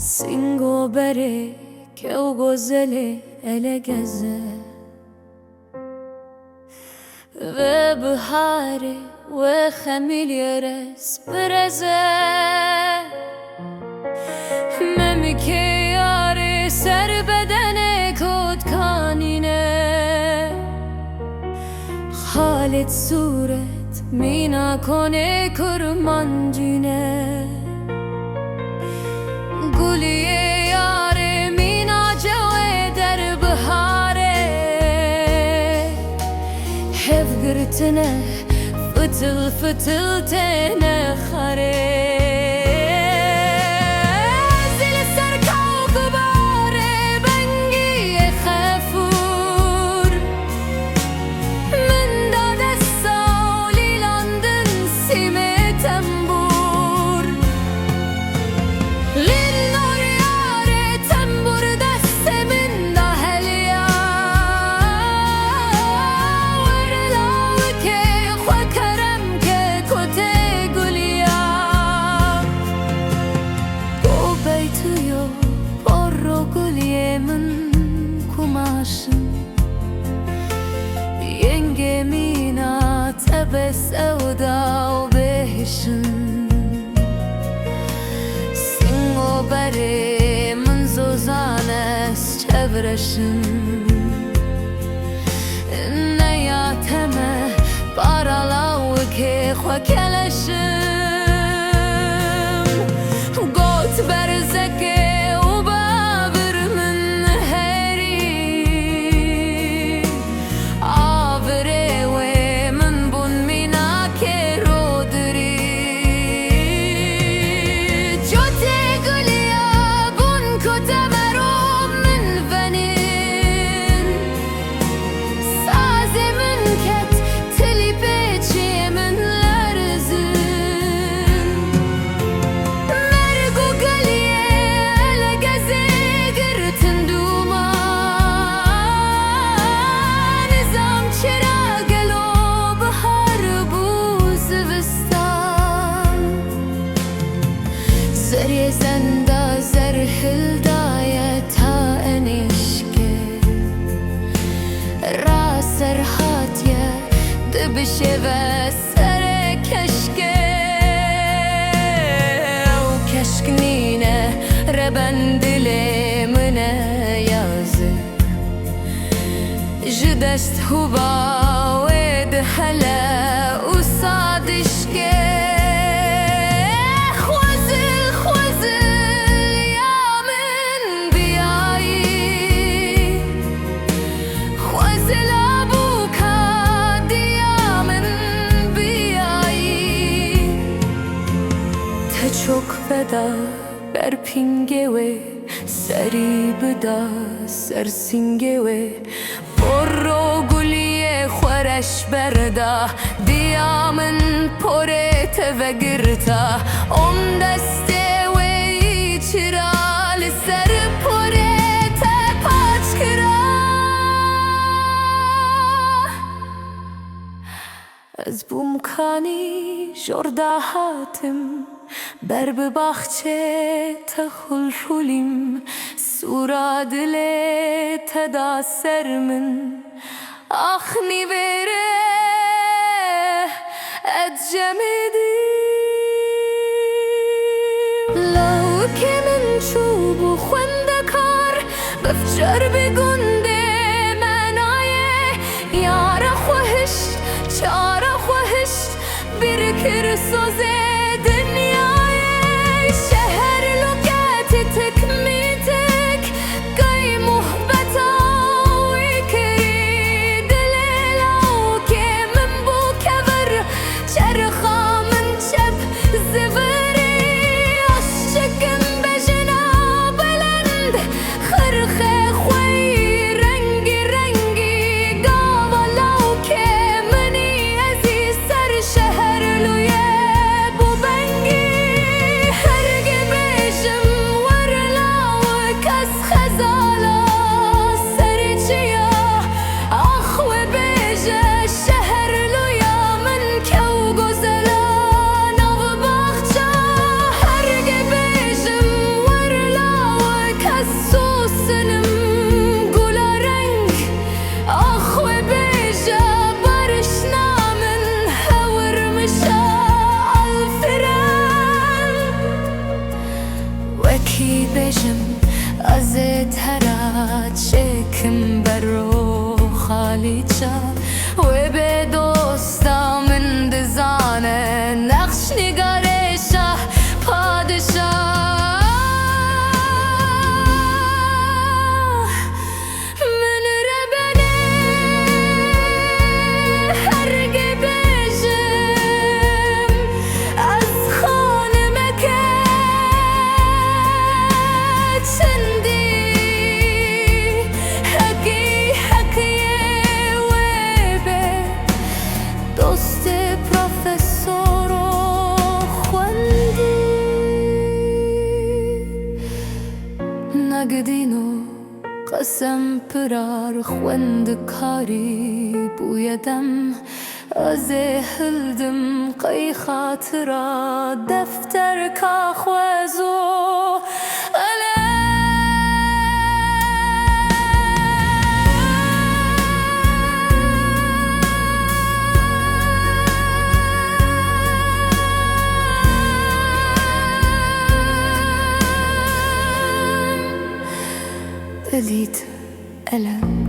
سینگو بره که او گزله الگزه و بهاره و خمیلیرس برزه ممی که یاره سر بدن کد کانینه خالد صورت مینا کنه کرمانجینه گلیه یاره مینا جوه در بهاره هف گرتنه فتل فتل تنه خره ينجمينا تبس أودا وبهشن سينغو بري من زوزانس çevreşin نياتمه بارلاو كي خوكلشن قوت برزكي زري زندا زرح الداية تا انشكي راس رحاتيا دبشي بسر كشكي وكشكنينة ربندلي من يازي جدشت هبا ويدهلا وصادشكي çok feda ber pingewe seri bida sersingewe porro guliye khoresh berda diamın porete ve girta on deste ve içral ser porete paçkira az bumkani jorda hatim بر بباخچه تخلخلیم سورا دل تدا سر من آخنی بره اتجمدیم لو که من چوب و خوندکار بفجر بگنده منایه یارا خوهشت چارا خوهشت برکر سوزه بجم از ترات شکم برو خالی چا و به دوستا من دزانه نقش نگاره شه پادشاه نگدینو قسم پرار خوندکاری بویدم از هلدم قی خاطرا دفتر کاخوزو دليت ألم